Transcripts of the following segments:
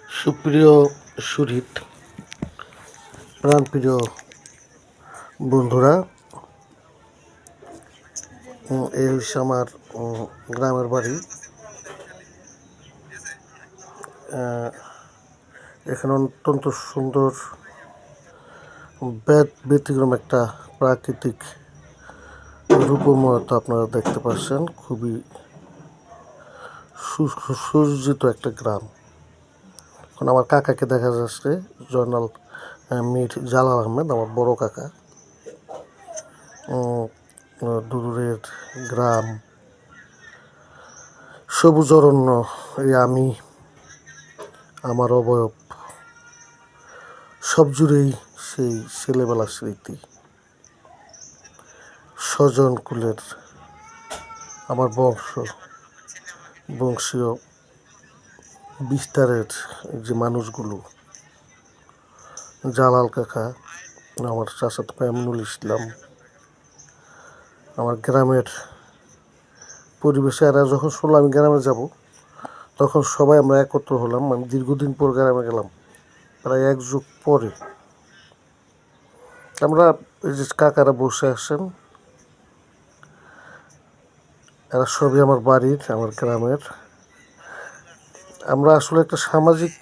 সুপ্রিয় সুহৃদ, প্রাণপ্রিয় বন্ধুরা, এই হচ্ছে আমার গ্রামের বাড়ি। এখানে অত্যন্ত সুন্দর ব্যতিক্রম একটা প্রাকৃতিক রূপময়তা আপনারা দেখতে পাচ্ছেন। খুবই সুসজ্জিত একটা গ্রাম। এখন আমার কাকাকে দেখা যাচ্ছে, জয়নাল মীর জালাল আহমেদ, আমার বড় কাকা। দূরের গ্রাম, সবুজ অরণ্য, এই আমি, আমার অবয়ব, সব জুড়েই সেই ছেলেবেলার স্মৃতি। স্বজন কুলের আমার বংশীয় বিস্তারের যে মানুষগুলো, জালাল কাকা, আমার চাচাতো ভাই আমিনুল ইসলাম, আমার গ্রামের পরিবেশে। এরা যখন শুনলো আমি গ্রামে যাব, তখন সবাই আমরা একত্র হলাম। আমি দীর্ঘদিন পর গ্রামে গেলাম, প্রায় এক যুগ পরে। আমরা এই যে কাকারা বসে আসেন, এরা সবই আমার বাড়ির, আমার গ্রামের। আমরা আসলে একটা সামাজিক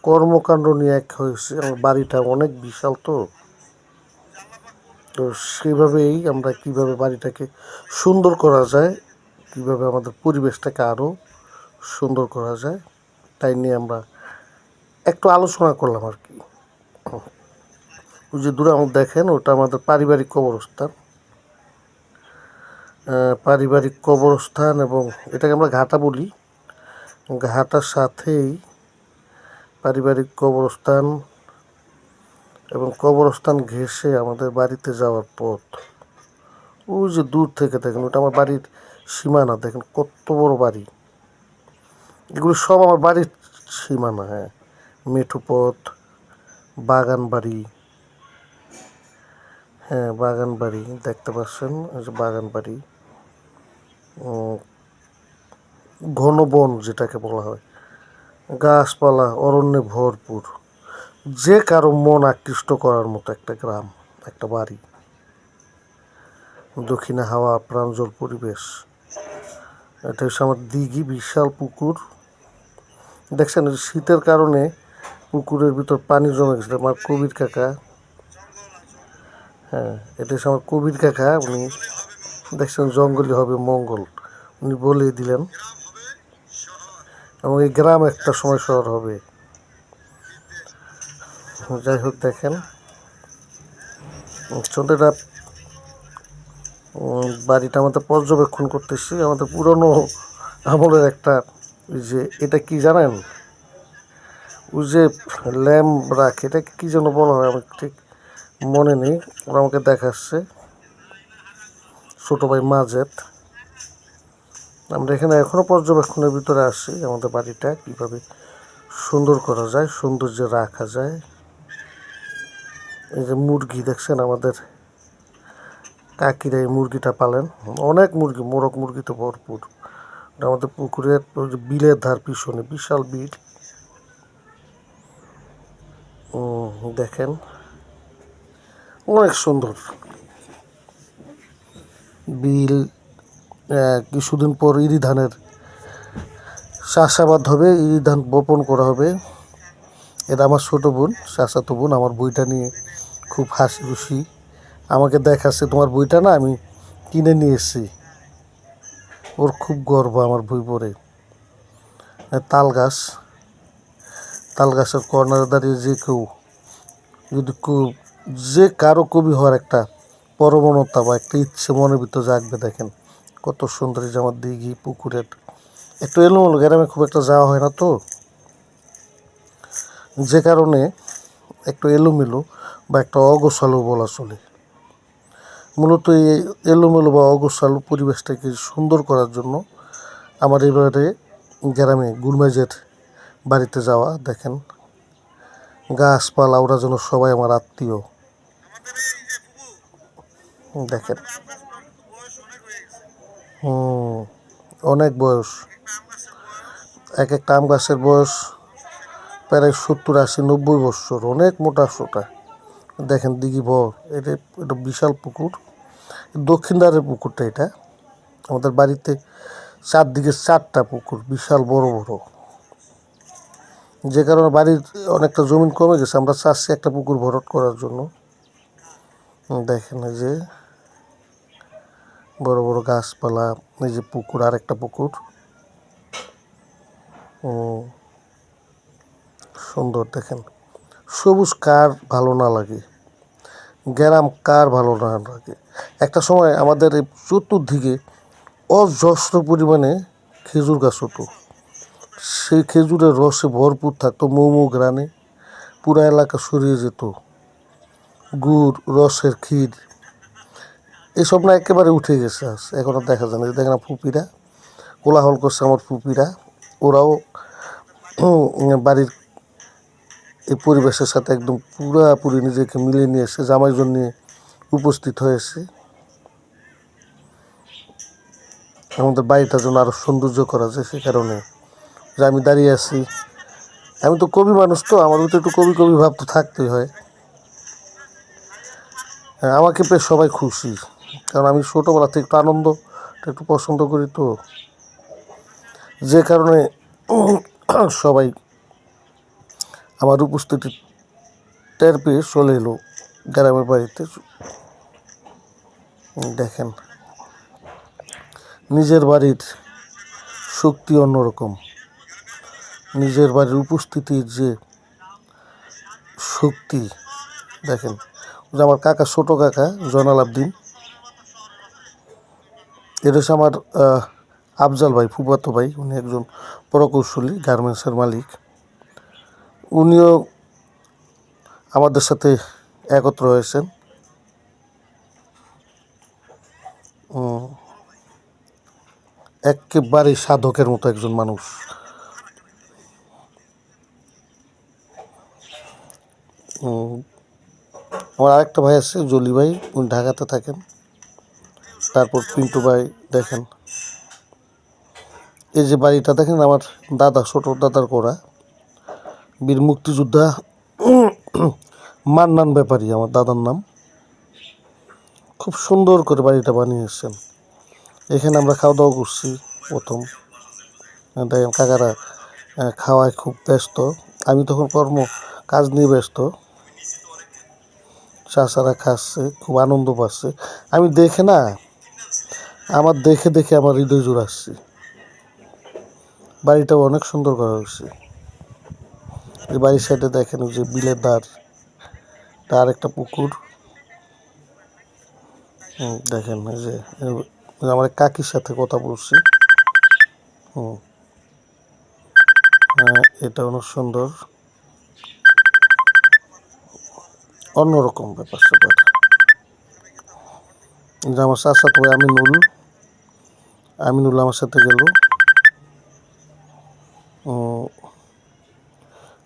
কর্মকাণ্ড নিয়ে এক হয়েছে। আমার বাড়িটা অনেক বিশাল, তো সেইভাবেই আমরা কিভাবে বাড়িটাকে সুন্দর করা যায়, কিভাবে আমাদের পরিবেশটাকে আরও সুন্দর করা যায়, তাই নিয়ে আমরা একটু আলোচনা করলাম আর কি। ওই যে দূরে আমাদের দেখেন, ওটা আমাদের পারিবারিক কবরস্থান। এবং এটাকে আমরা ঘাটা বলি। ঘাটার সাথেই পারিবারিক কবরস্থান, এবং কবরস্থান ঘেঁষে আমাদের বাড়িতে যাওয়ার পথ। ওই যে দূর থেকে দেখেন, ওটা আমার বাড়ির সীমানা। দেখেন কত বড় বাড়ি, এগুলো সব আমার বাড়ির সীমানা। হ্যাঁ, মেঠো পথ, বাগান বাড়ি। হ্যাঁ, বাগান বাড়ি দেখতে পাচ্ছেন, ওই যে বাগান বাড়ি। ঘন বন যেটাকে বলা হয়, গাছপালা, অরণ্যে ভরপুর। যে কারো মন আকৃষ্ট করার মতো একটা গ্রাম, একটা বাড়ি। দক্ষিণে হাওয়া, প্রাঞ্জল পরিবেশ। এটা হচ্ছে আমার দিঘি, বিশাল পুকুর। দেখছেন শীতের কারণে পুকুরের ভিতর পানি জমে গেছে। আমার কবির কাকা, হ্যাঁ, এটা হচ্ছে আমার কবির কাকা। উনি দেখছেন জঙ্গলি হবে মঙ্গল, উনি বলেই দিলেন। এবং এই গ্রাম একটা সময় শহর হবে। যাই হোক, দেখেন ছোটটা বাড়িটা আমাদের পর্যবেক্ষণ করতেছি। আমাদের পুরনো আমলের একটা, ওই যে এটা কি জানেন, ওই যে ল্যাম্প রাখে, এটা কি যেন বলা হয়, আমার ঠিক মনে নেই। ওরা আমাকে দেখাচ্ছে, ছোটো ভাই মাজেদ। আমরা এখানে এখনও পর্যবেক্ষণের ভিতরে আসি, আমাদের বাড়িটা কীভাবে সুন্দর করা যায়, সৌন্দর্যে রাখা যায়। এই যে মুরগি দেখছেন, আমাদের কাকিরা এই মুরগিটা পালেন। অনেক মুরগি, মোরগ মুরগিতে ভরপুর। আমাদের পুকুরের ওই যে বিলের ধার পিছনে বিশাল বিল। দেখেন অনেক সুন্দর বিল। কিছুদিন পর ইরি ধানের চাষাবাদ হবে, ইরি ধান বপন করা হবে। এটা আমার ছোটো বোন, চাচাতো বোন, আমার বইটা নিয়ে খুব হাসি খুশি আমাকে দেখাচ্ছে, তোমার বইটা না আমি কিনে নিয়ে এসেছি। ওর খুব গর্ব আমার বই পড়ে। তাল গাছ, তাল গাছের কর্নারে দাঁড়িয়ে যে কেউ যদি যে কারো কবি হওয়ার একটা প্রবণতা বা একটা ইচ্ছে মনের ভিতরে জাগবে। দেখেন কত সুন্দর যে আমার দিঘি, পুকুরের একটু এলোমেলো। গ্রামে খুব একটা যাওয়া হয় না, তো যে কারণে একটু এলোমেলো বা একটা অগোছালো বলা চলে। মূলত এই এলোমেলো বা অগোছালো পরিবেশটাকে সুন্দর করার জন্য আমার এবারে গ্রামে গুরমাইজের বাড়িতে যাওয়া। দেখেন গাছপালা, ওরা যেন সবাই আমার আত্মীয়। দেখেন অনেক বয়স। এক একটা আম গাছের বয়স প্রায় 70, 80, 90 বছর, অনেক মোটা সোটা। দেখেন দিঘি ভর, এটা এটা বিশাল পুকুর, দক্ষিণ ধারের পুকুরটা এটা। আমাদের বাড়িতে চারদিকে 4টা পুকুর, বিশাল বড় বড়, যে কারণে বাড়ির অনেকটা জমিন কমে গেছে। আমরা চাচ্ছি একটা পুকুর ভরাট করার জন্য। দেখেন এই যে বড় বড় গাছপালা, এই যে পুকুর, আর একটা পুকুর। সুন্দর দেখেন, সবুজ কার ভালো না লাগে, গ্রাম কার ভালো না লাগে। একটা সময় আমাদের এই চতুর্দিকে অজস্র পরিমাণে খেজুর গাছ হতো, সেই খেজুরের রসে ভরপুর থাকতো, মৌ গ্রানে পুরা এলাকা সরিয়ে যেত। গুড়, রসের ক্ষীর, এসব না একেবারে উঠে গেছে, আজ এখন আর দেখা যায় না। দেখেন না ফুপিরা কোলাহল করছে, আমার ফুপিরা, ওরাও বাড়ির এই পরিবেশের সাথে একদম পুরাপুরি নিজেকে মিলিয়ে নিয়েছে, জামাই জন্য উপস্থিত হয়েছে। আমাদের বাড়িটার জন্য আরও সৌন্দর্য করা যায়, সে কারণে যে আমি দাঁড়িয়ে আছি। আমি তো কবি মানুষ, তো আমার ভিতরে একটু কবি কবি ভাব তো থাকতেই হয়। আমাকে পেয়ে সবাই খুশি, কারণ আমি ছোটোবেলা থেকে একটু আনন্দটা একটু পছন্দ করি, তো যে কারণে সবাই আমার উপস্থিতি টের পেয়ে চলে এলো গ্রামের বাড়িতে। দেখেন নিজের বাড়ির শক্তি অন্যরকম, নিজের বাড়ির উপস্থিতির যে শক্তি। দেখেন যে আমার কাকা, ছোটো কাকা জয়নাল আবদিন, এটা হচ্ছে আমার আফজাল ভাই, ফুফাতো ভাই। উনি একজন প্রকৌশলী, গার্মেন্টসের মালিক। উনিও আমাদের সাথে একত্র হয়েছেন। একেবারে সাধকের মতো একজন মানুষ। আমার আরেকটা ভাই আছে, জলি ভাই, উনি ঢাকাতে থাকেন। তারপর পিন্টু ভাই। দেখেন এই যে বাড়িটা, দেখেন আমার দাদা, ছোটো দাদার করা, বীর মুক্তিযোদ্ধা মান্নান ব্যাপারী আমার দাদার নাম। খুব সুন্দর করে বাড়িটা বানিয়েছেন। এখানে আমরা খাওয়া দাওয়া করছি প্রথম। দেখেন কাকারা খাওয়ায় খুব ব্যস্ত, আমি তখন কাজ নিয়ে ব্যস্ত। চাচারা খাচ্ছে, খুব আনন্দ পাচ্ছে। আমি দেখে না, আমার দেখে দেখে আমার হৃদয় জুড়াচ্ছি। বাড়িটাও অনেক সুন্দর করা হয়েছে। এই বাড়ির সাইডে দেখেন ওই যে বিলের ধার, তার একটা পুকুর। দেখেন এই যে আমার কাকির সাথে কথা বলছি। এটা অনেক সুন্দর, অন্যরকম ব্যাপার স্যাপার। যে আমার চাচা ভাই আমিনুল আমার সাথে গেল।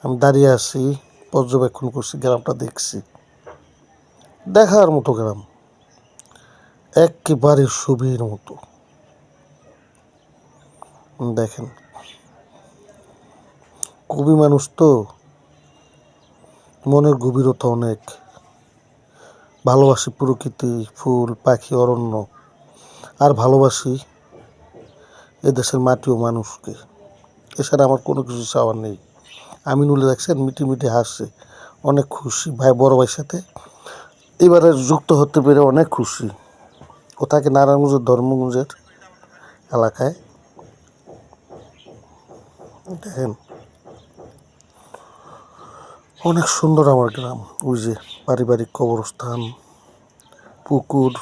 আমি দাঁড়িয়ে আছি, পর্যবেক্ষণ করছি, গ্রামটা দেখছি, দেখার মতো গ্রাম, একেবারে ছবির মতো। দেখেন কবি মানুষ তো, মনের গভীরতা অনেক। ভালোবাসি প্রকৃতি, ফুল, পাখি, অরণ্য, আর ভালোবাসি এদেশের মাটি ও মানুষকে। এছাড়া আমার কোনো কিছু চাওয়ার নেই। আমিনুলে দেখছেন মিটি মিটি হাসছে, অনেক খুশি। ভাই, বড় ভাইয়ের সাথে এবারে যুক্ত হতে পেরে অনেক খুশি। ও থাকে নারায়ণগঞ্জের ধর্মগঞ্জের এলাকায়। দেখেন অনেক সুন্দর আমার গ্রাম। ওই যে পারিবারিক কবরস্থান, পুকুর।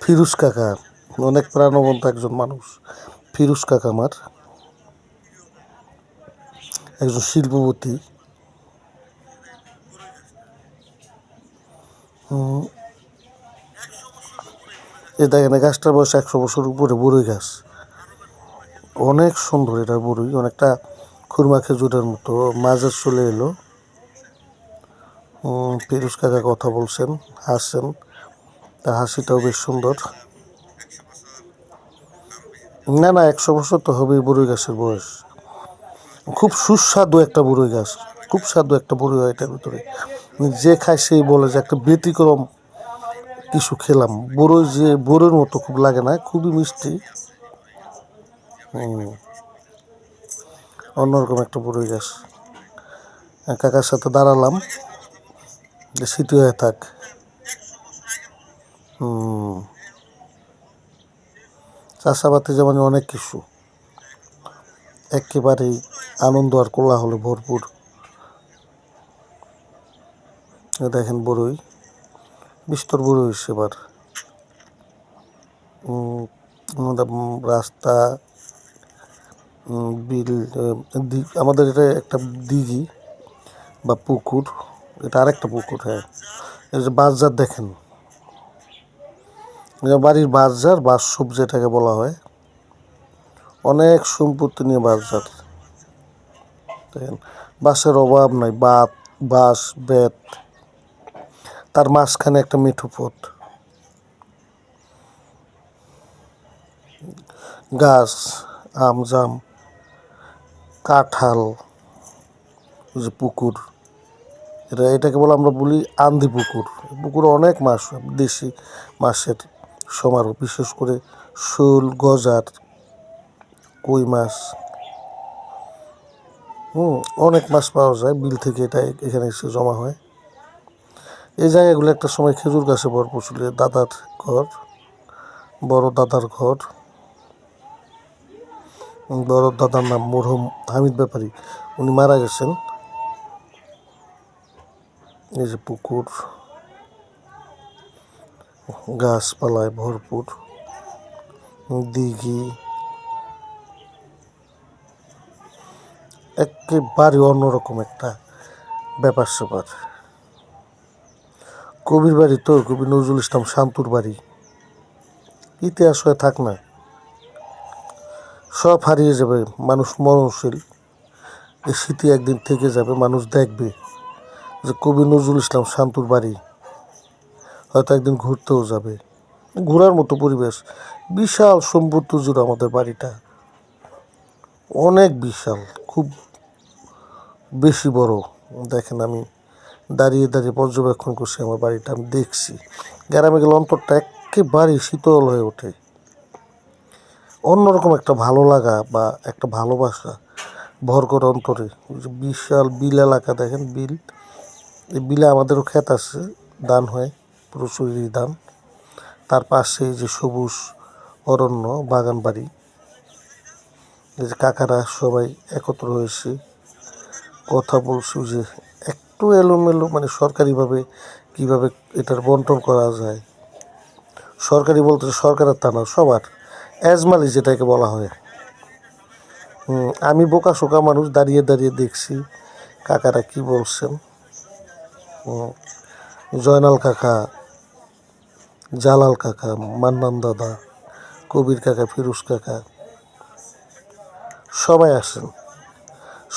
ফিরোজ কাকা অনেক প্রাণবন্ত একজন মানুষ। ফিরোজ কাকা আমার একজন শিল্পপতি। এ দেখেন গাছটার বয়স 100 বছর উপরে, বড়ই গাছ, অনেক সুন্দর। এটা বড়ই অনেকটা খুরমা খেজুরের মতো, মাঝে চলে এলো। ফিরোজ কাকা কথা বলছেন, হাসছেন, তার হাসিটাও বেশ সুন্দর। না না, 100 বছর তো হবেই বড়ই গাছের বয়স। খুব সুস্বাদু একটা বড়ই গাছ, খুব স্বাদু একটা বড়ই হয় এটার ভিতরে। যে খায় সেই বলে যে একটা ব্যতিক্রম কিছু খেলাম। বড়ই যে বড়ইয়ের মতো খুব লাগে না, খুবই মিষ্টি। অন্যরকম একটা বড়ই গাছ। কাকার সাথে দাঁড়ালাম যে স্মৃতি হয়ে থাক। চাষাবাদে যেমন অনেক কিছু, একেবারেই আনন্দ আর কোলাহলে ভরপুর। দেখেন বড়ই, বিস্তর বড়ই হয়েছে এবার। আমাদের রাস্তা, বিল, আমাদের এটা একটা দিঘি বা পুকুর, এটা আরেকটা পুকুর। হ্যাঁ, এই যে বাজার দেখেন, বাড়ির বাজার, বাসসুপ যেটাকে বলা হয়, অনেক সম্পত্তি নিয়ে বাজার। দেখেন বাঁশের অভাব নাই, বাঁশ বেত, তার মাঝখানে একটা মিঠু পথ, গাছ, আম জাম, কাঁঠাল, যে পুকুর, এটাকে বলে আমরা বলি আন্দি পুকুর। পুকুরে অনেক মাছ, দেশি মাছের সমারোহ, বিশেষ করে শোল, গজার, কই মাছ, অনেক মাছ পাওয়া যায় বিল থেকে। এটা এখানে এসে জমা হয়। এই জায়গাগুলো একটা সময় খেজুর গাছে ভরপুর ছিল। দাদার ঘর, বড় দাদার ঘর। বড় দাদার নাম মরহুম হামিদ ব্যাপারী, উনি মারা গেছেন। এই যে পুকুর, গাছপালায় ভরপুর, দিঘি, একেবারে অন্যরকম একটা ব্যাপার স্যাপার। কবির বাড়ি তো, কবি নজরুল ইসলাম শান্তুর বাড়ি। ইতিহাস হয়ে থাক না, সব হারিয়ে যাবে, মানুষ মরণশীল। এই স্মৃতি একদিন থেকে যাবে, মানুষ দেখবে যে কবি নজরুল ইসলাম শান্তুর বাড়ি। হয়তো একদিন ঘুরতেও যাবে, ঘোরার মতো পরিবেশ। বিশাল সম্পত্তি জুড়ে আমাদের বাড়িটা, অনেক বিশাল, খুব বেশি বড়। দেখেন আমি দাঁড়িয়ে দাঁড়িয়ে পর্যবেক্ষণ করছি আমার বাড়িটা, আমি দেখছি। গ্রামে গেলে অন্তরটা একেবারে শীতল হয়ে ওঠে। অন্যরকম একটা ভালো লাগা বা একটা ভালোবাসা ভর করে অন্তরে। বিশাল বিল এলাকা, দেখেন বিল, এই বিলে আমাদেরও ক্ষেত আছে, ধান হয়, প্রচুরই ধান। তার পাশে যে সবুজ অরণ্য, বাগান বাড়ি। এই যে কাকারা সবাই একত্র হয়েছে, কথা বলছি যে একটু এলোমেলো, মানে সরকারিভাবে কিভাবে এটার বন্টন করা যায়। সরকারি বলতে সরকারের তা না, সবার এজমালি যেটাকে বলা হয়। আমি বোকা শোকা মানুষ দাঁড়িয়ে দাঁড়িয়ে দেখছি কাকারা কি বলছেন। জয়নাল কাকা, জালাল কাকা, মান্নান দাদা, কবির কাকা, ফিরোজ কাকা, সবাই আসেন।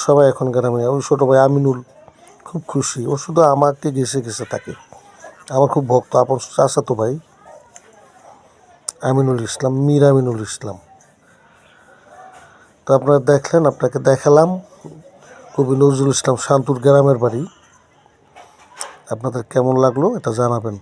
সবাই এখন গ্রামে। ওই ছোটো ভাই আমিনুল খুব খুশি, ও শুধু আমাকে ঘেসে ঘেসে থাকে। আমার খুব ভক্ত, আপন চাচাতো ভাই আমিনুল ইসলাম, মীর আমিনুল ইসলাম। তো আপনারা দেখলেন, আপনাকে দেখালাম কবি নজরুল ইসলাম শান্তুর গ্রামের বাড়ি। আপনাদের কেমন লাগলো এটা জানাবেন।